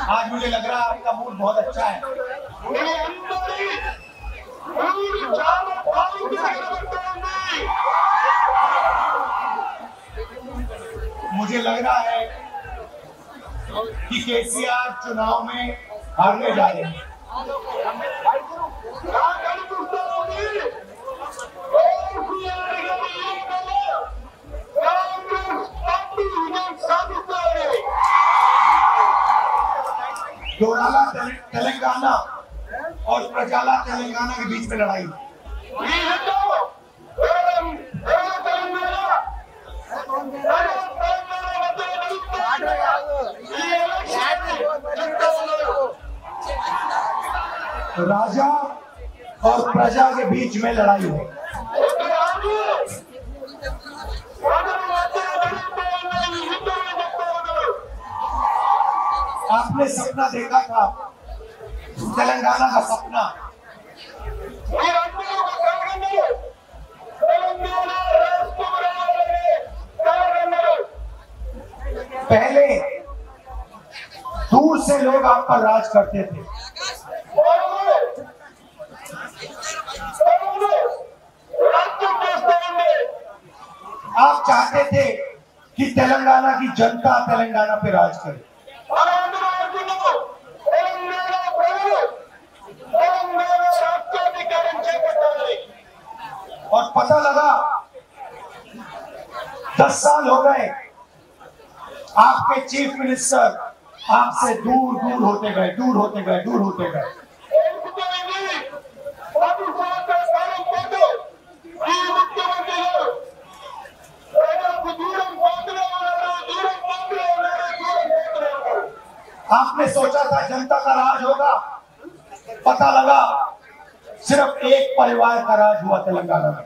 आज मुझे लग रहा है आपका मूड बहुत अच्छा है। मुझे लग रहा है कि केसीआर चुनाव में हारने जा रहे हैं। डोराला तेलंगाना और प्रजाला तेलंगाना के बीच में लड़ाई। राजा और प्रजा के बीच में लड़ाई है। आपने सपना देखा था, तेलंगाना का सपना। पहले दूर से लोग आप पर राज करते थे, आप चाहते थे कि तेलंगाना की जनता तेलंगाना पे राज करे। और पता लगा 10 साल हो गए, आपके चीफ मिनिस्टर आपसे दूर दूर होते गए, दूर होते गए, दूर होते गए। आपने सोचा था जनता का राज होगा, पता लगा सिर्फ एक परिवार का राज हुआ तेलंगाना में।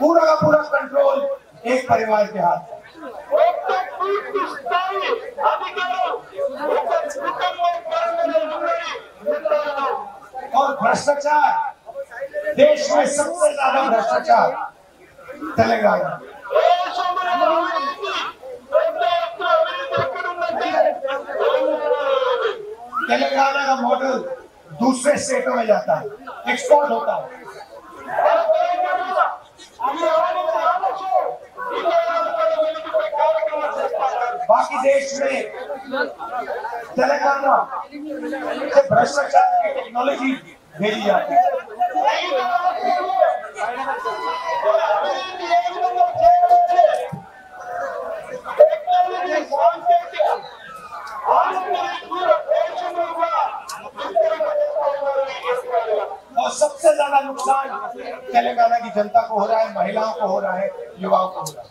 पूरा का पूरा कंट्रोल एक परिवार के हाथ है। और भ्रष्टाचार, देश में सबसे ज्यादा भ्रष्टाचार तेलंगाना। तेलंगाना का मॉडल दूसरे स्टेटों में जाता है, एक्सपोर्ट होता है। बाकी देश में तेलंगाना से भ्रष्टाचार की टेक्नोलॉजी भेजी जाती है। और सबसे ज्यादा नुकसान तेलंगाना की जनता को हो रहा है, महिलाओं को हो रहा है, युवाओं को हो रहा है।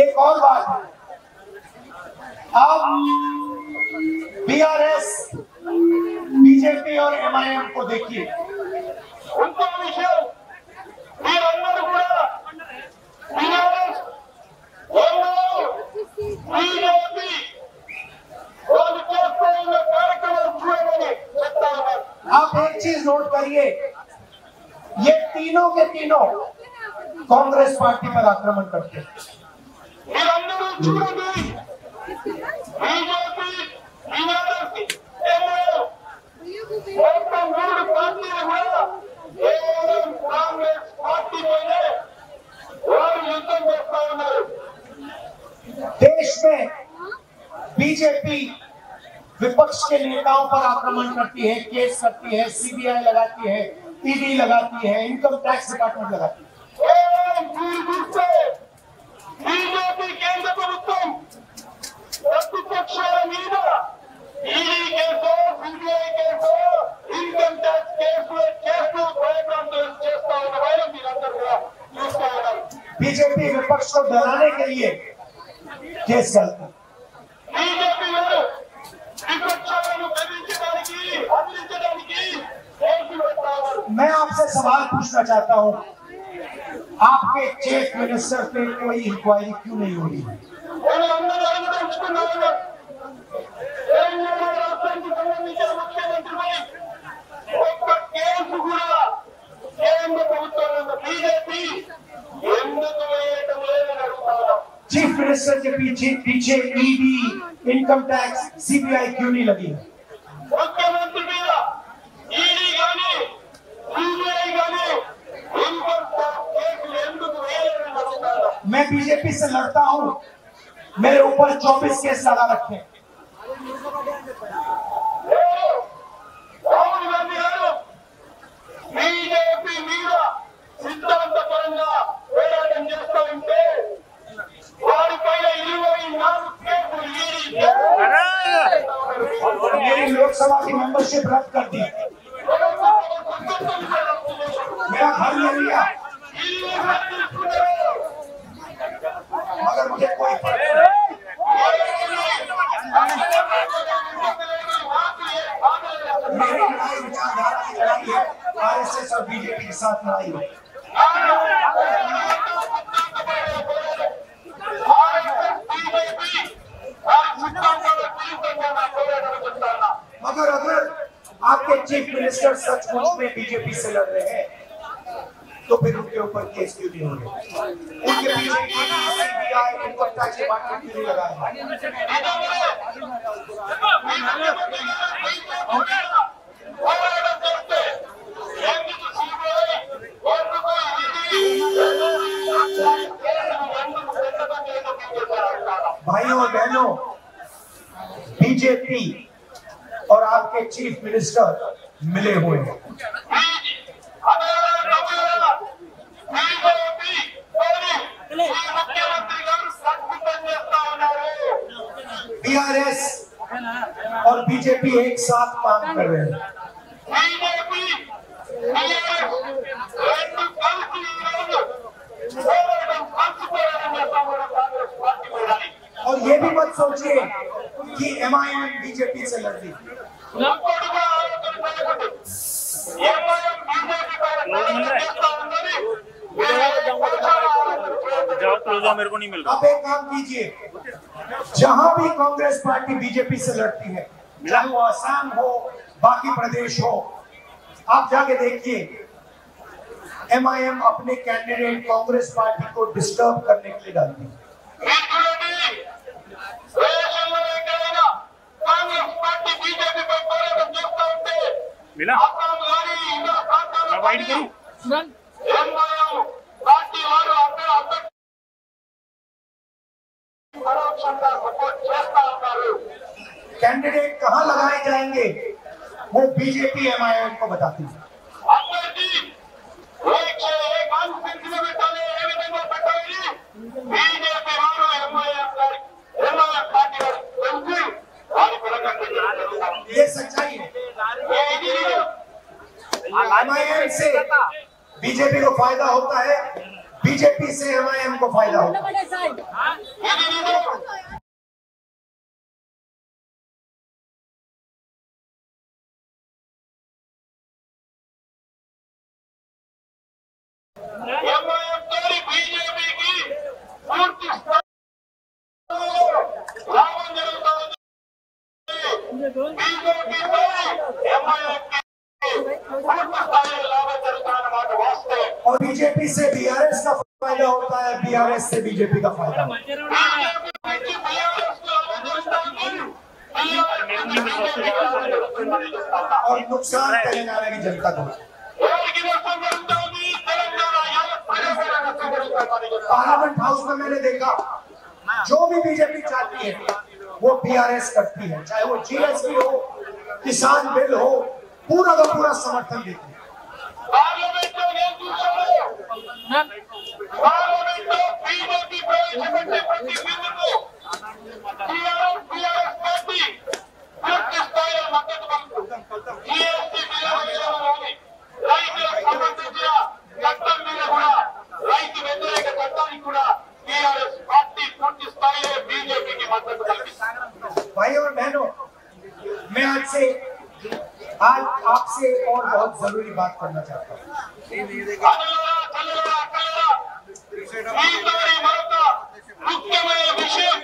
एक और बात, आप बीआरएस, बीजेपी और एमआईएम को देखिए, उनका विषय आप एक चीज नोट करिए, ये तीनों के तीनों कांग्रेस पार्टी पर आक्रमण करते हैं। देश में बीजेपी विपक्ष के नेताओं पर आक्रमण करती है, केस करती है, सीबीआई लगाती है, ईडी लगाती है, इनकम टैक्स डिपार्टमेंट लगाती है। बीजेपी केंद्र ప్రభుత్వం ప్రతిపక్షాల మీద ED case, CBI case, income tax కేసులు చేస్తూ భయభ్రాంతులు చేస్తా ఉన్న వైరం మీరందరూ కూడా చూస్తూ ఉన్నారు। बीजेपी विपक्ष को डराने के लिए केस करती है। बीजेपी वाले विपक्षाలను బెదిరించడానికి, అదిలించడానికి కేసులు పెడతారు। मैं आपसे सवाल पूछना चाहता हूं, आपके चीफ मिनिस्टर पे कोई इंक्वायरी क्यों नहीं हो रही? चीफ मिनिस्टर के पीछे ईडी, इनकम टैक्स, सीबीआई क्यों नहीं लगी? मुख्यमंत्री మీద ఈడీ గాని सीबीआई గాని इनकम टैक्स కేసులు ఎందుకు వేయలేదని అడుగుతాను. मैं बीजेपी से लड़ता हूं, मेरे ऊपर 24 केस लगा रखे। రాహుల్ గాంధీ గారు బీజేపీ మీద సిద్ధాంతపరంగా పోరాటం చేస్తూ ఉంటే వారిపైన 24 కేసులు ఈడీ मेरी लोकसभा की मेंबरशिप रद्द कर दी, मेरा घर ले लिया, मगर मुझे कोई फर्क नहीं। मेरी लड़ाई विचारधारा की लड़ाई है, आरएसएस और बीजेपी के साथ लड़ाई है। मगर अगर आपके चीफ मिनिस्टर सचमुच में बीजेपी से लड़ रहे हैं तो फिर उनके ऊपर केस क्यों नहीं हो रहे? उनके पीछे सीबीआई, इनकम टैक्स डिपार्टमेंट क्यों नहीं लगाया? भाइयों और बहनों, बीजेपी और आपके चीफ मिनिस्टर मिले हुए हैं। बीआरएस और बीजेपी एक साथ काम कर रहे हैं। और ये भी मत सोचिए कि एमआईएम बीजेपी से लड़ रही। मेरे को नहीं मिल रहा। अब एक काम कीजिए, जहां भी कांग्रेस पार्टी बीजेपी से लड़ती है, चाहे वो असम हो, बाकी प्रदेश हो, आप जाके देखिए, एमआईएम अपने कैंडिडेट कांग्रेस पार्टी को डिस्टर्ब करने के लिए डालती है। मिला? मैं वाइट करूं? कैंडिडेट कहां लगाए जाएंगे वो बीजेपी एमआईएम को बताती है। ये सच्चाई है। एमआईएम से बीजेपी को फायदा होता है, बीजेपी से एमआईएम को फायदा होता है। बीजेपी की और बीजेपी से बीआरएस का फायदा होता है, बीआरएस से बीजेपी का फायदा होता है। और नुकसान तेलंगाना की जनता को। पार्लियामेंट हाउस में मैंने देखा, जो भी बीजेपी चाहती है वो बीआरएस करती है, चाहे वो जीएसटी हो, किसान बिल हो, पूरा का पूरा समर्थन देती है। भाई और बहनों, मैं आज आपसे और बहुत जरूरी बात करना चाहता हूँ। మీతోని మరొక ముఖ్యమైన విషయం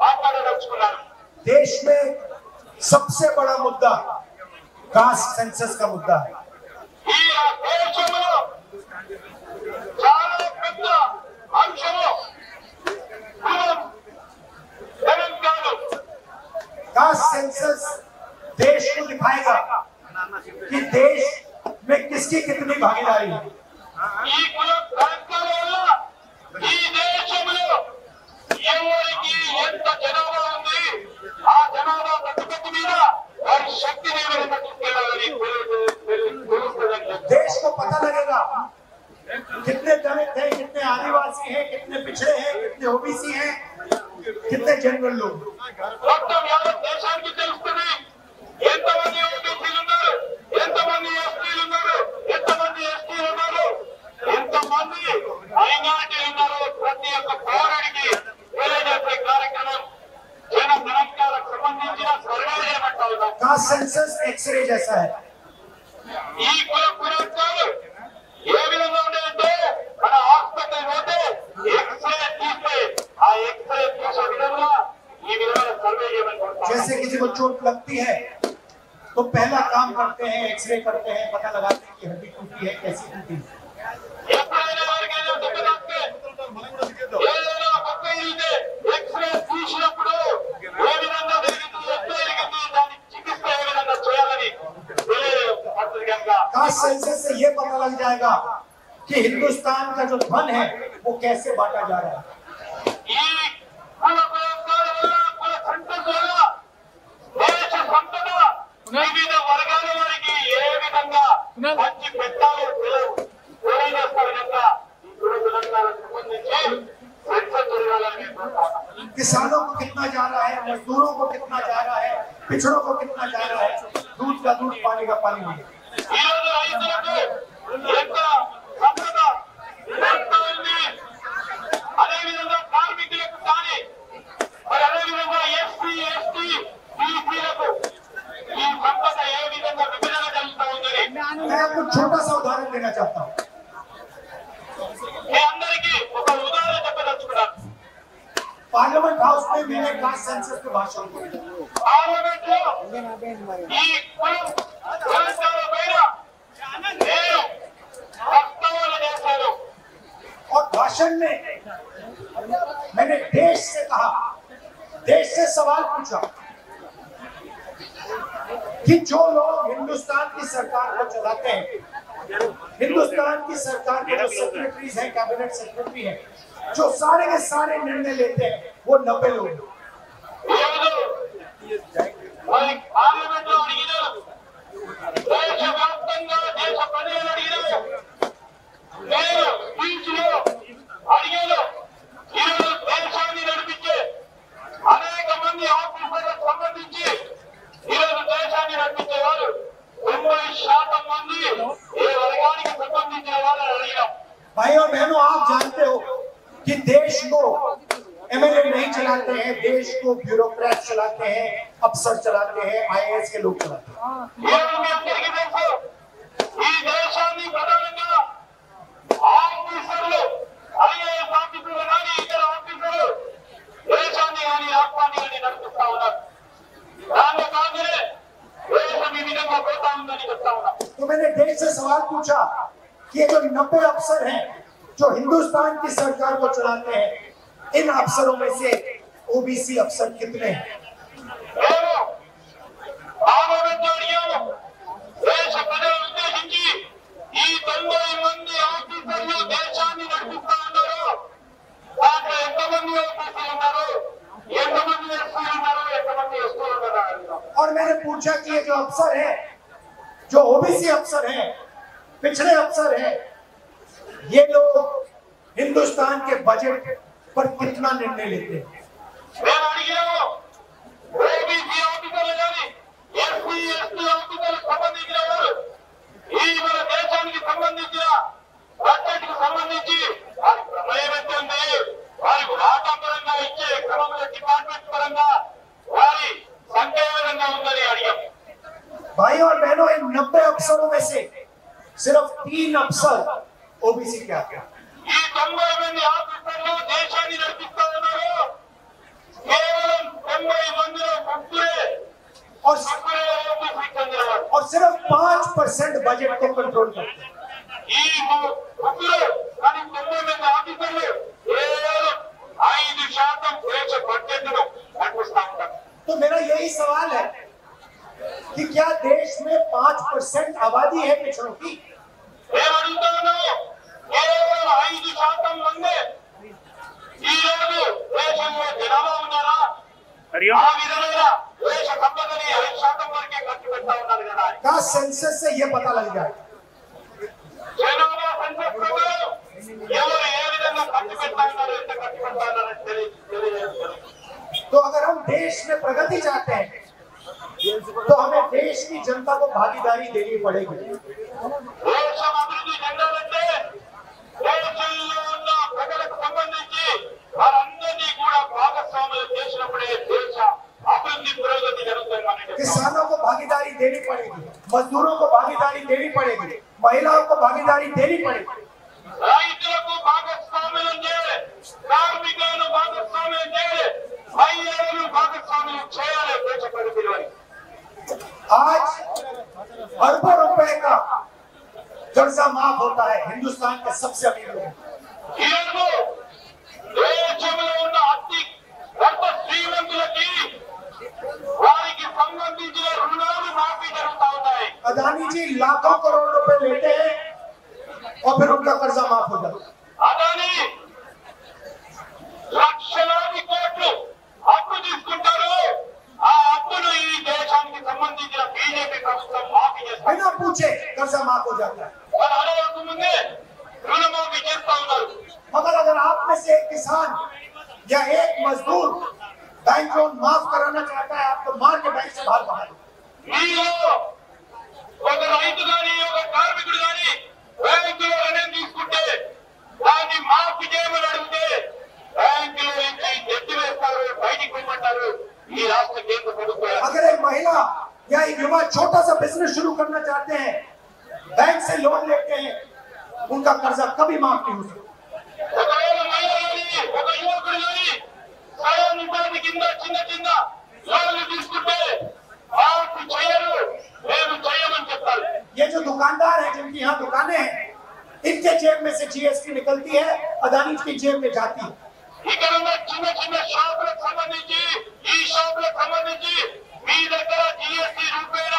మాట్లాడదలుచుకున్నాను. देश में सबसे बड़ा मुद्दा कास्ट सेंसस का मुद्दा है। ఈ దేశంలో చాలా పెద్ద అంశము కులం తెలంగాణ. कास्ट सेंसस देश को दिखाएगा कि देश में किसकी कितनी भागीदारी है। ఈ కులం తెలంగాణ వల్ల ఈ దేశంలో ఎవరికి ఎంత జనాభా ఉంది, ఆ జనాభా ప్రతిపత్తి మీద వారి శక్తిని ఏ విధంగా తీసుకెళ్లాలని తెలుస్తుందని देश को पता लगेगा कितने दलित हैं, कितने आदिवासी हैं, कितने पिछड़े हैं, कितने ओबीसी हैं, कितने जनरल लोग। మొత్తం యావత్ దేశానికి తెలుస్తుంది ఎంతమంది ఓబీసీలు ఉన్నారు, ఎంతమంది ఎస్టీలు ఉన్నారు, ఎంతమంది ఎస్టీలు ఉన్నారు, ఎంతమంది మైనారిటీలు ఉన్నారు. ప్రతి ఒక్క పౌరుడికి తెలియజేసే కార్యక్రమం జన గణాంకాలకు సంబంధించిన సర్వే చేయమంటా ఉన్నాం. कास्ट सेंसस एक्सरे जैसा है। ఈ కుల గణాంకాలు ఏ విధంగా ఉన్నాయంటే మన హాస్పిటల్ పోతే ఎక్స్రే తీస్తే ఆ ఎక్స్రే తీసే విధంగా ఈ విధంగా సర్వే చేయమని కోరుతాం. जैसे किसी को चोट लगती है तो पहला काम करते हैं, एक्सरे करते हैं, पता लगाते हैं कि हड्डी टूटी है, कैसी टूटी है। ఎప్పుడైనా వారికైనా దెబ్బ తాకితే ఏదైనా పక్క ఇరిగితే ఎక్స్రే తీసినప్పుడు ఏ విధంగా జరిగింది, ఎట్లా జరిగింది, దాని చికిత్స ఏ విధంగా చేయాలని తెలియపడుతుంది కనుక कास्ट सेंसस से ये पता लग जाएगा कि हिंदुस्तान का जो धन है वो कैसे बांटा जा रहा है। ఈ కుల కులాల వల్ల కుల సెంటర్స్ వల్ల దేశ సంపద వివిధ వర్గాల వారికి ఏ విధంగా పంచి పెట్టాలో తెలియజేస్తారు కనుక ఈ కుల కులాలకు సంబంధించి సెన్సస్ జరగాలని కోరుతాను. किसानों को कितना जा रहा है, मजदूरों को कितना जा रहा है, पिछड़ों को कितना जा रहा है, दूध का दूध पानी का पानी नहीं। ఈ రోజు రైతులకు ఎంత సంపద ఎంత ఉంది, అదే విధంగా కార్మికులకు కానీ మరి అదే విధంగా ఎస్సీ ఎస్టీ బీసీలకు ఈ సంపద ఏ విధంగా విభజన జరుగుతూ ఉందని मैं आपको छोटा सा उदाहरण देना चाहता हूँ। మీ అందరికీ ఒక ఉదాహరణ చెప్పదలుచుకున్నాను. पार्लियामेंट हाउस में मैंने कास्ट सेंसस पे भाषण दिया పార్లమెంట్ లో ఈ కులం కులాల పైన నేను ప్రస్తావన చేశాను. और भाषण में मैंने देश से कहा, देश से सवाल पूछा कि जो लोग हिंदुस्तान की सरकार को चलाते हैं, हिंदुस्तान की सरकार के जो सेक्रेटरीज हैं, कैबिनेट सेक्रेटरी हैं, जो सारे के सारे निर्णय लेते हैं, वो 90 लोग हैं। ఈరోజు మరి పార్లమెంట్ లో అడిగినారు, దేశవ్యాప్తంగా దేశ ప్రజలు అడిగినారు, నేను స్పీచ్ లో అడిగాను. ఈరోజు దేశాన్ని నడిపించే అనేక మంది ఆఫీసర్లకు సంబంధించి ఈరోజు దేశాన్ని నడిపించే వారు 90% మంది ఏ వర్గానికి సంబంధించిన వాళ్ళని అడిగినాం. भाई और बहनों, आप जानते हो कि देश को एमएलए नहीं चलाते हैं, देश को ब्यूरोक्रेट चलाते हैं, अफसर चलाते हैं, आईएएस के लोग चलाते हैं। ఈరోజు మీ అందరికీ తెలుసు ఈ దేశాన్ని ప్రధానంగా ఆఫీసర్లు, ఐఏఎస్ ఆఫీసర్లు కానీ ఇతర ఆఫీసర్లు దేశాన్ని కానీ రాష్ట్రాన్ని కానీ నడిపిస్తా ఉన్నారు. దాంట్లో కాగానే దేశం ఈ విధంగా పోతా ఉందని చెప్తా ఉన్నారు. तो मैंने देश से सवाल पूछा कि ये जो 90 अफसर हैं जो हिंदुस्तान की सरकार को चलाते हैं, इन अफसरों में से ओबीसी अफसर कितने हैं? నేను పార్లమెంట్ లో అడిగాను, దేశ ప్రజలను ఉద్దేశించి ఈ 90 మంది ఆఫీసర్లు దేశాన్ని నడిపిస్తా ఉన్నారు, దాంట్లో ఎంతమంది ఓబీసీలు ఉన్నారు, ఎంతమంది ఎస్సీలు ఉన్నారు, ఎంతమంది ఎస్టీలు ఉన్నారు అడిగాను. और मैंने पूछा कि ये जो अफसर है, जो ओबीसी अफसर हैं, पिछड़े अफसर हैं, ये लोग हिंदुस्तान के बजट पर कितना निर्णय लेते हैं? నేను అడిగాను, ఓబీసీ ఆఫీసర్లు కానీ ఎస్సీ ఎస్టీ ఆఫీసర్లకు సంబంధించిన వారు ఈ మన దేశానికి సంబంధించిన బడ్జెట్ కు సంబంధించి వారి ప్రమేయం ఎంత ఉంది, వారికి వాటా పరంగా ఇచ్చే క్రమంలో డిపార్ట్మెంట్ పరంగా వారి సంఖ్య ఏ విధంగా ఉందని అడిగాం. भाई और बहनों, इन 90 अफसरों में से सिर्फ 3 अफसर ओबीसी के आते हैं। ఈ 90 మంది ఆఫీసర్లు 5% बजट को कंट्रोल करते हैं। ఈ ముగ్గురు కానీ 9 మంది ఆఫీసర్లు కేవలం 5% దేశ బడ్జెట్ను నడిపిస్తా ఉంటారు. तो मेरा यही सवाल है कि क्या देश में 5% आबादी है पिछड़ों की? నేను అడుగుతాను, కేవలం 5% మంది ఈ రోజు దేశంలో జనాభా ఉన్నారా? हरिओम ఆ విధమైన దేశ సంపదని 5% వరకే ఖర్చు పెడతా ఉన్నారు కదా. का सेंसस से ये पता लग जाए। జనాభా సెన్సస్ ప్రకారం ఎవరు ఏ విధంగా ఖర్చు పెడతా ఉన్నారు, ఎంత ఖర్చు పెడతా ఉన్నారని తెలియజేస్తారు. तो अगर हम देश में प्रगति चाहते हैं तो हमें देश की जनता को भागीदारी देनी पड़ेगी। దేశం అభివృద్ధి చెందాలంటే దేశంలో ఉన్న ప్రజలకు సంబంధించి వారందరినీ కూడా భాగస్వాములు చేసినప్పుడే దేశ అభివృద్ధి పురోగతి జరుగుతుంది అని చెప్తాం. किसानों को भागीदारी देनी पड़ेगी, मजदूरों को भागीदारी देनी पड़ेगी, महिलाओं को भागीदारी देनी पड़ेगी। రైతులకు భాగస్వామ్యం చేయాలి, కార్మికులను భాగస్వామ్యం చేయాలి, మహిళలను భాగస్వామ్యం చేయాలి దేశ ప్రగతిలో. आज अरबों रुपए का कर्जा माफ होता है हिंदुस्तान के सबसे अमीर लोग। ఈరోజు దేశంలో ఉన్న అతి గొప్ప శ్రీమంతులకి వారికి సంబంధించిన రుణాలు మాఫీ జరుగుతా ఉన్నాయి. अदानी जी लाखों करोड़ रुपए लेते हैं और फिर उनका कर्जा माफ हो जाता है। అదాని లక్షలాది కోట్లు అప్పు తీసుకుంటారు, ఆ అప్పును ఈ దేశానికి సంబంధించిన బీజేపీ ప్రభుత్వం మాఫీ చేస్తారు. बिना पूछे कर्जा माफ हो जाता है। వాళ్ళు అడగక ముందే రుణమాఫీ చేస్తా ఉన్నారు. मगर अगर आप में से एक किसान या एक मजदूर बैंक लोन माफ कराना चाहता है, आप तो मार के बैंक से बाहर बना दो। మీలో ఒక రైతు గాని ఒక కార్మికుడు గాని బ్యాంకులో రుణం తీసుకుంటే దాన్ని మాఫీ చేయమని అడిగితే బ్యాంకులో నుంచి ఎత్తి వేస్తారు, బయటికి పోమంటారు ఈ రాష్ట్ర కేంద్ర ప్రభుత్వం. अगर एक महिला या एक युवा छोटा सा बिजनेस शुरू करना चाहते हैं, बैंक से लोन लेते हैं, उनका कर्जा कभी माफ नहीं हो सकता। ఒకవేళ మహిళ గాని ఒక యువకుడు గాని స్వయం ఉపాధి కింద చిన్న చిన్న లోన్లు తీసుకుంటే మాఫీ చేయరు, మేము చేయమని చెప్తారు. ये जो दुकानदार है जिनकी यहाँ दुकानें हैं, इनके जेब में से जीएसटी निकलती है, अदानी की जेब में जाती है। ఇక్కడ ఉన్న చిన్న చిన్న షాపులకు సంబంధించి ఈ షాపులకు సంబంధించి మీ దగ్గర జిఎస్టీ రూపేణ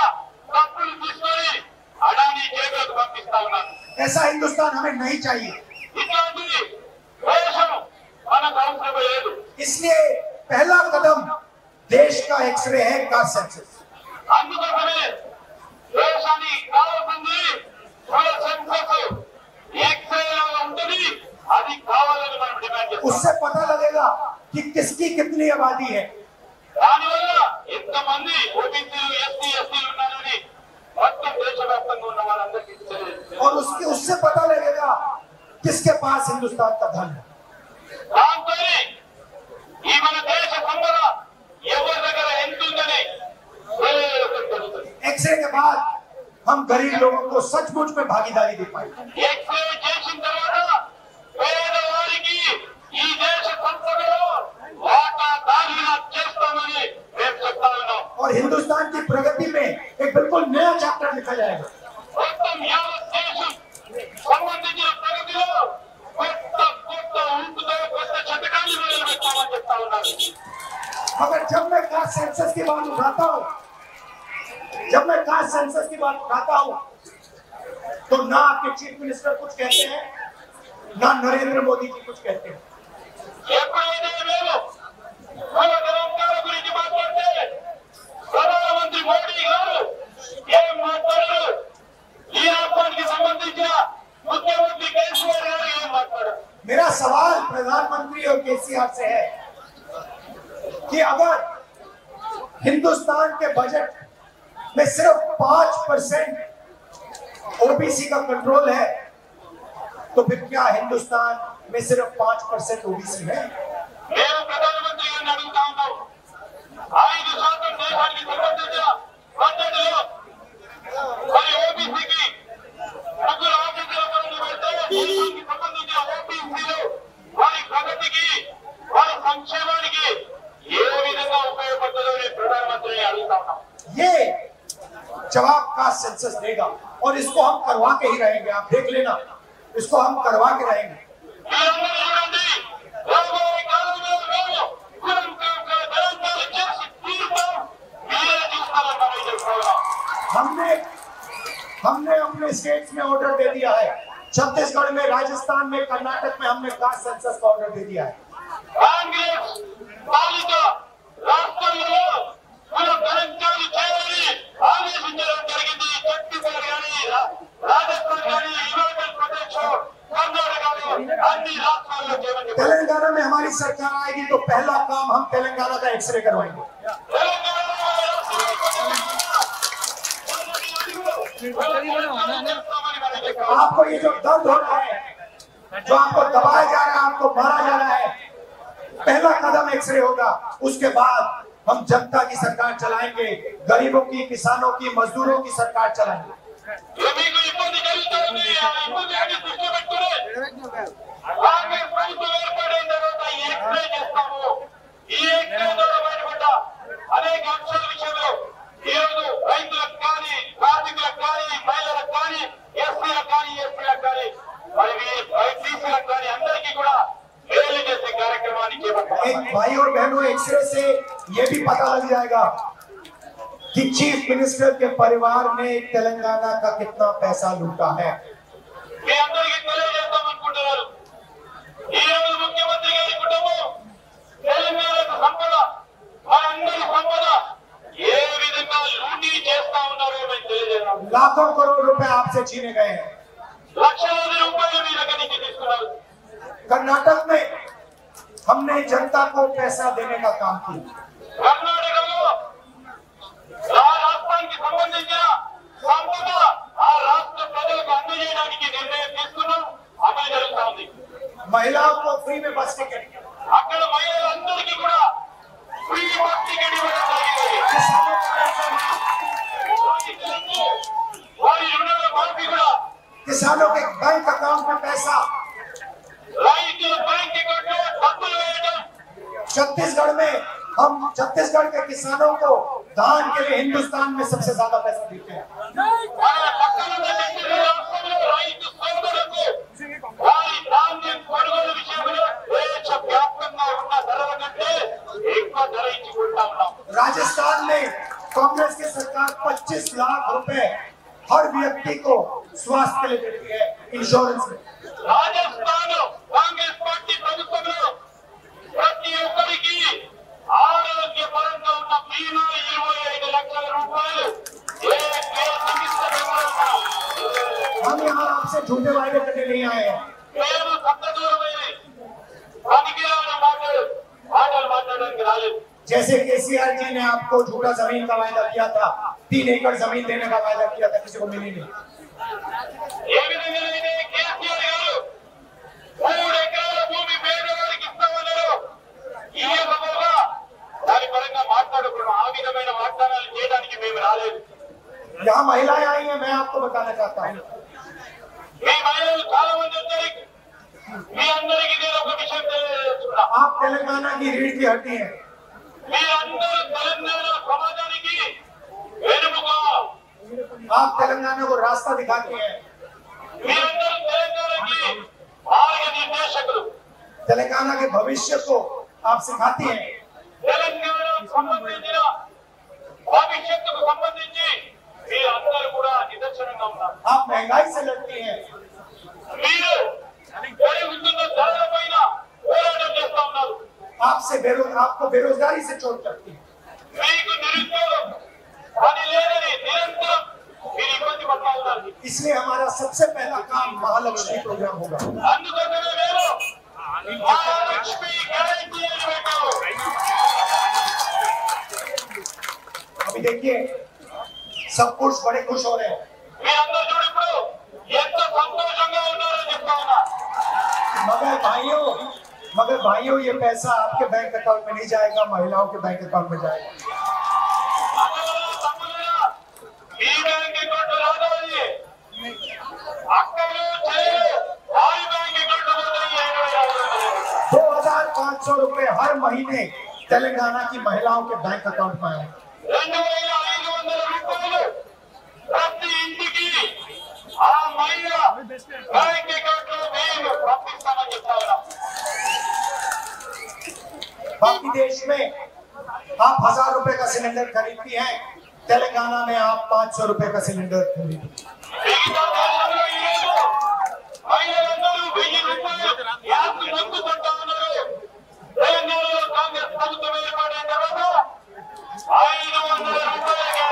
డబ్బులు తీసుకొని అడానీ జేబులకు పంపిస్తా ఉన్నారు. ऐसा हिंदुस्तान हमें नहीं चाहिए। ఇట్లాంటి దేశం మనకు అవసరం లేదు. इसलिए पहला कदम देश का एक्सरे है कास्ट सेंसस। అందుకోసమే దేశానికి కావాల్సింది కుల సెన్సస్ ఎక్స్రేలో ఉంటుంది, అది కావాలని మనం డిమాండ్ చేస్తాం. उससे पता लगेगा कि किसकी कितनी आबादी है। దానివల్ల ఎంతమంది ఓబీసీలు ఎస్టీ ఎస్టీలు ఉన్నారని మొత్తం దేశవ్యాప్తంగా ఉన్న వారందరికీ తెలియజేస్తారు. और उससे पता लगेगा किसके पास हिंदुस्तान का धन है। దాంతోనే ఈ మన దేశ సంపద ఎవరి దగ్గర ఎంత ఉందని తెలుస్తుంది. एक्सरे के बाद हम गरीब लोगों को सचमुच में भागीदारी दे पाएंगे। ఎక్స్రే చేసిన తర్వాత పేదవారికి ఈ దేశ సంపదలో వాటాదారులుగా చేస్తామని మేము చెప్తా ఉన్నాం. और हिंदुस्तान की प्रगति में एक बिल्कुल नया चैप्टर लिखा जाएगा। మొత్తం యావత్ దేశం సంబంధించిన ప్రగతిలో కొత్త కొత్త ఊపుతో కొత్త శతకాలు మొదలు పెట్టామని చెప్తా ఉన్నారు. मगर जब मैं कास्ट सेंसस की बात उठाता हूँ तो ना आपके चीफ मिनिस्टर कुछ कहते हैं, ना नरेंद्र मोदी जी कुछ कहते हैं। ఎప్పుడైతే మేము కుల గణాంకాల గురించి మాట్లాడితే ప్రధానమంత్రి మోడీ గారు ఏం మాట్లాడారు, ఈ రాష్ట్రానికి సంబంధించిన ముఖ్యమంత్రి కేసీఆర్ గారు ఏం మాట్లాడారు. मेरा सवाल प्रधानमंत्री और केसीआर से है कि अगर हिंदुस्तान के बजट में सिर्फ 5% ओबीसी का कंट्रोल है, तो फिर क्या हिंदुस्तान में सिर्फ 5% ओबीसी है? మేము ప్రధానమంత్రి గారిని అడుగుతా ఉన్నాం, 5% దేశానికి సంబంధించిన బడ్జెట్లో మరి ఓబీసీకి ముగ్గురు ఆఫీసుల పనులు పెడితే దేశానికి సంబంధించిన ఓబీసీలు వారి ప్రగతికి వారి సంక్షేమానికి ఏ విధంగా ఉపయోగపడుతుందో ప్రధానమంత్రిని అడుగుతా ఉన్నాం. ये जवाब का सेंसस देगा और इसको हम करवा के ही रहेंगे। आप देख लेना, इसको हम करवा के रहेंगे। हमने अपने स्टेट्स में ऑर्डर दे दिया है, छत्तीसगढ़ में, राजस्थान में, कर्नाटक में हमने कास्ट सेंसस का ऑर्डर दे दिया है। तेलंगाना में हमारी सरकार आएगी तो पहला काम हम तेलंगाना का एक्सरे करवाएंगे। आपको ये जो दर्द हो रहा है, जो आपको दबाया जा रहा है, आपको मारा जा रहा है, पहला कदम एक्सरे होगा। उसके बाद हम जनता की सरकार चलाएंगे, गरीबों की, किसानों की, मजदूरों की सरकार चलाएंगे। అనేక అంశాల విషయంలో ఈరోజు రైతులకు కానీ, కార్మికులకు కానీ, మహిళలకు కానీ, ఎస్సీలకు కానీ, ఎస్టీలకు కానీ, మరి బీసీలకు కానీ అందరికీ కూడా మేలు చేసే కార్యక్రమాన్ని చేపట్టారు। भाई और बहनों, एक्सरे से ये भी पता लग जाएगा कि चीफ मिनिस्टर के परिवार ने तेलंगाना का कितना पैसा लूटा है। మీ అందరికీ తెలియజేద్దాం అనుకుంటున్నారు, ఈ రోజు ముఖ్యమంత్రి గారి కుటుంబం తెలంగాణకు సంపద, మనందరి సంపద ఏ విధంగా లూటీ చేస్తా ఉన్నారో మేము తెలియజేద్దాం। लाखों करोड़ रुपए आपसे छीने गए हैं, లక్షలాది రూపాయలు మీ దగ్గర నుంచి తీసుకున్నారు। कर्नाटक में हमने जनता को पैसा देने का काम किया। कर्नाटकలో రాష్ట్రానికి సంబంధించిన సంపద ఆ రాష్ట్ర ప్రజలకు అందజేయడానికి నిర్ణయం తీసుకున్నాం, అమలు జరుగుతా ఉంది। महिलाओं को फ्री में बस टिकट, అక్కడ మహిళలందరికీ కూడా ఫ్రీ బస్ టికెట్ ఇవ్వడం జరిగింది। వారి రుణాల మాఫీ కూడా, किसानों के बैंक अकाउंट में पैसा, రైతుల బ్యాంక్ అకౌంట్లో డబ్బులు వేయడం। छत्तीसगढ़ में हम छत्तीसगढ़ के किसानों को धान के लिए हिंदुस्तान में सबसे ज्यादा पैसा देते हैं। రైతు సోదరులకు వారి ధాన్యం కొనుగోలు విషయంలో దేశవ్యాప్తంగా ఉన్న ధరల కంటే ఎక్కువ ధర ఇచ్చుకుంటా ఉన్నాం। राजस्थान में कांग्रेस की सरकार 25 लाख रुपए हर व्यक्ति को स्वास्थ्य के लिए देती है, इंश्योरेंस में। राजस्थान कांग्रेस पार्टी ప్రభుత్వంలో ప్రతి ఒక్కరికి ఆరోగ్యపరంగా ఉన్న బీమా 25 లక్షల రూపాయలు हम यहाँ आपसे झूठे वायदे करने नहीं आए हैं। जैसे केसीआर जी ने आपको झूठा जमीन का वायदा किया था, 3 एकड़ जमीन देने का वायदा किया था, किसी को मिली नहीं। यहाँ महिलाएं आई हैं, मैं आपको बताना चाहता हूँ, आप तेलंगाना की रीढ़ की हड्डी हैं। आप तेलंगाना को रास्ता दिखाती हैं, तेलंगाना के भविष्य को आप सिखाती हैं। आप महंगाई से लड़ती हैं, आपको बेरोजगारी से चोट लगती है। इसलिए हमारा सबसे पहला काम महालक्ष्मी प्रोग्राम होगा। अभी देखिए, सब कुछ बड़े खुश हो रहे हैं, मगर भाइयों ये पैसा आपके बैंक अकाउंट में नहीं जाएगा, महिलाओं के बैंक अकाउंट में जाएगा। 2,500 रुपए हर महीने तेलंगाना की महिलाओं के बैंक अकाउंट में आए। మహిళ బ్యాంక్ అకౌంట్ లో మేము పంపిస్తామని చెప్తా ఉన్నాం. बाकी देश में आप 1000 रुपए का सिलेंडर खरीदती हैं, तेलंगाना में आप 500 रुपए का सिलेंडर खरीदती हैं। మిగతా దేశంలో ఈరోజు మహిళలందరూ 1000 రూపాయలు గ్యాస్ మందు కొంటా ఉన్నారు. తెలంగాణలో కాంగ్రెస్ ప్రభుత్వం ఏర్పడిన తర్వాత 500 రూపాయలకే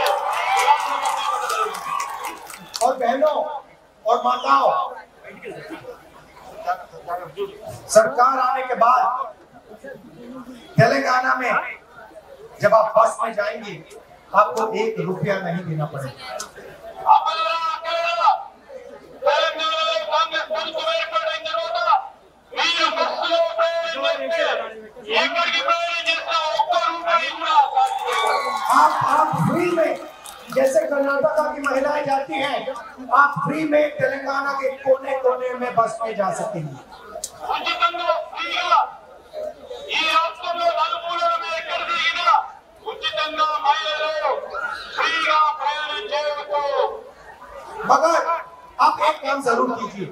గ్యాస్ మందు కొంటున్నారు. और बहनों और माताओं, सरकार आने के बाद तेलंगाना में जब आप बस में जाएंगी आपको 1 रुपया नहीं देना पड़ेगा। అమలరా అక్కడరా తెలంగాణలో కాంగ్రెస్ ప్రభుత్వం ఏర్పడిన తర్వాత మీరు బస్సులో ప్రయాణిస్తే ఎక్కడికి ప్రయాణం చేసినా 1 రూపాయి కూడా आप फ्री में, जैसे कर्नाटका की महिलाएं जाती हैं, आप फ्री में तेलंगाना के कोने कोने में बस में जा सकेंगी। ఉచితంగా ఫ్రీగా ఈ రాష్ట్రంలో నలుమూలల మీద ఎక్కడ తిరిగినా ఉచితంగా మహిళలు ఫ్రీగా ప్రయాణం చేయవచ్చు. मगर आप एक काम जरूर कीजिए,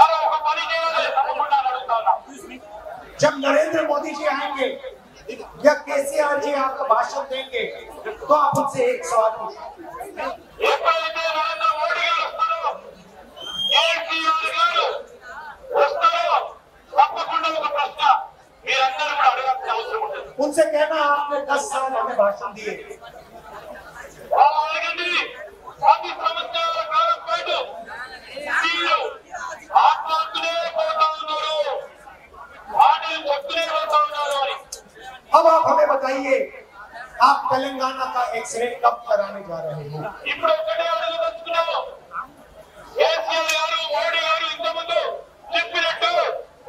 అలా ఒక పని చేయాలి తప్పకుండా అడుగుతా ఉన్నాం. जब नरेंद्र मोदी जी आएंगे या केसीआर जी आपको भाषण देंगे तो आप उनसे एक सवाल पूछिए। ఎప్పుడైతే నరేంద్ర మోడీ గారు వస్తారో కేసీఆర్ గారు వస్తారో తప్పకుండా ఒక ప్రశ్న మీరందరూ కూడా అడగాల్సిన అవసరం ఉంటుంది. उनसे कहना आपने 10 साल हमें भाषण दिए, వాళ్ళు అడగండి 10 సంవత్సరాల కాలం పాటు మీరు ఆత్మహత్యలే పోతా ఉన్నారు, మాటలు చెప్తూనే పోతా ఉన్నారు అని. अब आप हमें बताइए आप तेलंगाना का एक्सरे कब कराने जा रहे हो? ఇప్పుడు ఒకటే అడగదలుచుకున్నాము, కేసీఆర్ గారు మోడీ గారు ఇంతకుముందు చెప్పినట్టు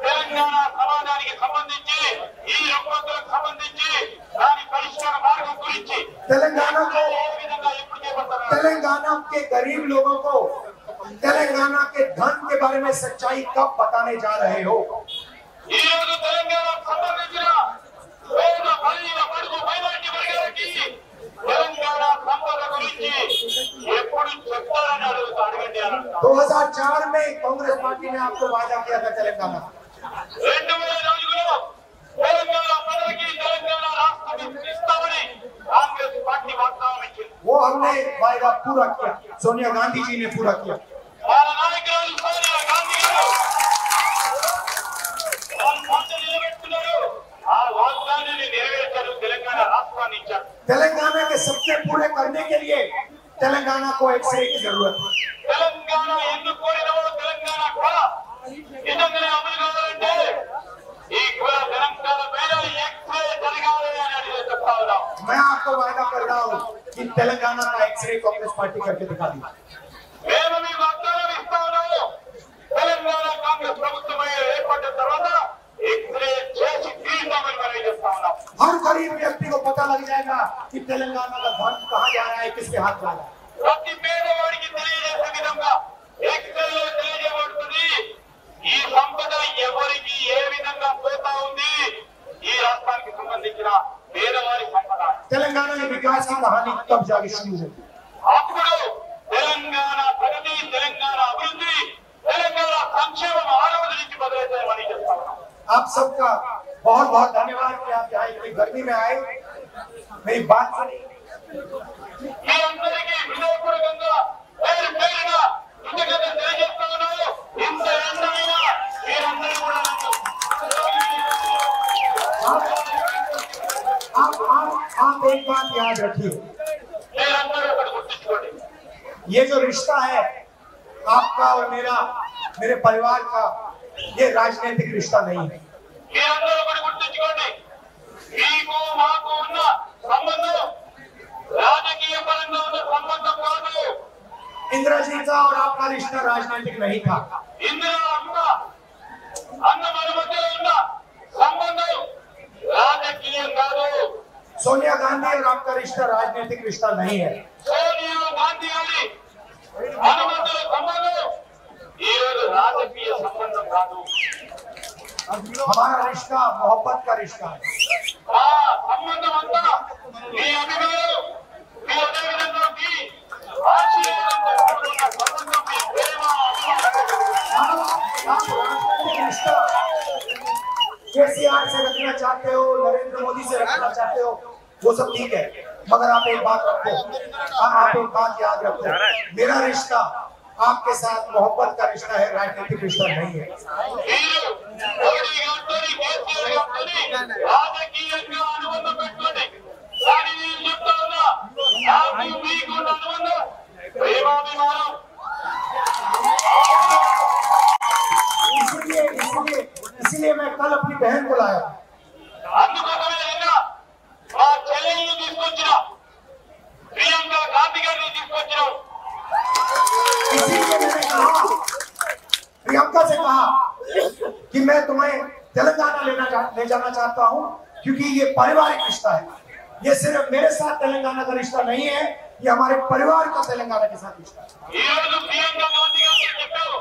తెలంగాణ సమాజానికి సంబంధించి ఈ రుగ్మతలకు సంబంధించి దాని పరిష్కార మార్గం గురించి तेलंगाना को, ఏ విధంగా ఎప్పుడు చేపడతారు? तेलंगाना के गरीब लोगों को तेलंगाना के धन के बारे में सच्चाई कब बताने जा रहे हो? ఈ రోజు తెలంగాణకు సంబంధించిన పేద బలహీన బడుగు మైనారిటీ వర్గాలకి తెలంగాణ సంపద గురించి ఎప్పుడు చెప్తారని అడగండి అని అంటున్నాం. 2004 में कांग्रेस पार्टी ने आपको वादा किया था तेलंगाना, 2004లో తెలంగాణ ప్రజలకి తెలంగాణ రాష్ట్రం ఇస్తామని కాంగ్రెస్ పార్టీ వాగ్దానం ఇచ్చింది. वो हमने वायदा पूरा किया, सोनिया गांधी जी ने पूरा किया। వాళ్ళ నాయకురాలు సోనియా గాంధీ గారు వాళ్ళ మాట నిలబెట్టుకున్నారు, ఆ వాగ్దానాన్ని నెరవేర్చారు, తెలంగాణ రాష్ట్రాన్ని ఇచ్చారు. तेलंगाना के सपने पूरे करने के लिए तेलंगाना को एक्सरे की जरूरत है। తెలంగాణ ఎందుకు కోరినవో తెలంగాణ కూడా నిజంగానే అమలు కావాలంటే ఈ కూడా తెలంగాణ పైన ఎక్స్రే జరగాలి అని అడిగి చెప్తా ఉన్నాం. मैं आपको वायदा कर रहा हूँ कि तेलंगाना का एक्सरे कांग्रेस पार्टी करके दिखा दी। మేము మీకు వాగ్దానం ఇస్తా ఉన్నాము, తెలంగాణ కాంగ్రెస్ ప్రభుత్వం ఏర్పడిన తర్వాత ఎక్స్రే చేసి తీర్చామని మనం చెప్తా ఉన్నాం. हर गरीब व्यक्ति को पता लग जाएगा कि तेलंगाना का धन कहाँ जा रहा है, किसके हाथ जा रहा है। ప్రతి పేదవాడికి తెలియజేసే విధంగా ఎక్స్రేలో తెలియజేయబడుతుంది ఈ సంపద ఎవరికి ఏ విధంగా పోతా ఉంది, ఈ రాష్ట్రానికి సంబంధించిన పేదవారి సంపద. तेलंगाना के विकास की कहानी तब जाके शुरू होगी। అప్పుడు తెలంగాణ ప్రగతి, తెలంగాణ అభివృద్ధి, తెలంగాణ సంక్షేమం ఆ రోజు నుంచి మొదలవుతాయని చెప్తా ఉన్నాం. आप सबका बहुत बहुत धन्यवाद कि आप यहाँ इतनी गर्मी में आए, मेरी बात सुनी। మీ అందరికీ హృదయపూర్వకంగా పేరు పేరున కృతజ్ఞతలు తెలియజేస్తా ఉన్నాను. ఇంత ఎండైనా మీరందరూ కూడా आप एक बात याद रखिए, మీరందరూ ఒకటి గుర్తుంచుకోండి, ये जो रिश्ता है आपका और मेरा, मेरे परिवार का, ये राजनीतिक रिश्ता नहीं है। మీరందరూ ఒకటి గుర్తుంచుకోండి, మీకు మాకు ఉన్న సంబంధం రాజకీయ పరంగా ఉన్న సంబంధం కాదు. इंदिरा जी का और आपका रिश्ता राजनीतिक नहीं था। ఇందులో అన్న మన మధ్యలో ఉన్న సంబంధం రాజకీయం కాదు. सोनिया गांधी और आपका रिश्ता राजनीतिक रिश्ता नहीं है। సోనియా గాంధీ గారి మన మధ్యలో సంబంధం ఈ రోజు రాజకీయ సంబంధం కాదు. हमारा रिश्ता मोहब्बत का रिश्ता है। ఆ సంబంధం అంతా మీ అభిమానం, మీ అదేవిధంగా మీ ఆశీర్వాదంతో కూడుకున్న సంబంధం, మీ ప్రేమ आप राजनीतिक रिश्ता केसीआर से रखना चाहते हो, नरेंद्र मोदी से रखना चाहते हो, वो सब ठीक है, मगर आप एक बात रखो, आप एक बात याद रखो, मेरा रिश्ता आपके साथ मोहब्बत का रिश्ता है, राजनीतिक रिश्ता नहीं है। इसलिए मैं कल अपनी बहन को लाया। प्रियंका गांधी गारी इसीलिए मैंने कहा, प्रियंका से कहा कि मैं तुम्हें तेलंगाना ले जाना चाहता हूं, क्योंकि ये पारिवारिक रिश्ता है। ये सिर्फ मेरे साथ तेलंगाना का रिश्ता नहीं है, ये हमारे परिवार का तेलंगाना के साथ रिश्ता है। प्रियंका गांधी गारी చెప్పారు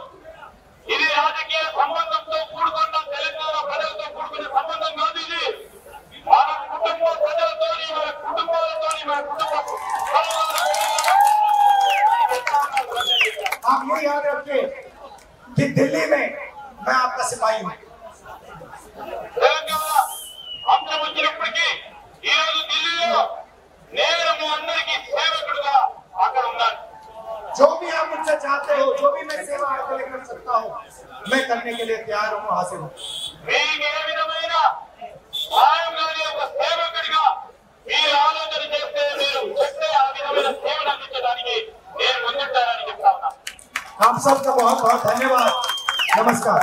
ఇది రాజకీయ సంబంధంతో కూడుకున్న తెలంగాణ ప్రజలతో కూడుకున్న సంబంధం కాదు, ఇది మన కుటుంబ ప్రజలతోని, మన కుటుంబాలతోని, మన కుటుంబ आप ये याद रखिए कि दिल्ली में मैं आपका सिपाही हूं। తెలంగాణ అంశం వచ్చినప్పటికీ ఈ రోజు ఢిల్లీలో నేను మీ అందరికీ సేవకుడుగా అక్కడ ఉన్నాను। जो भी आप मुझसे चाहते हो, जो भी मैं सेवा आपके लिए कर सकता हूं, मैं करने के लिए तैयार हूं, हाजिर हूं। మీకు ఏ విధమైన సాయం కానీ ఒక సేవకుడిగా మీరు ఆలోచన చేస్తే, మీరు చెప్తే ఆ విధమైన సేవలు అందించడానికి నేను ముందుంటానని చెప్తా ఉన్నాను। आप सबका बहुत बहुत धन्यवाद। नमस्कार।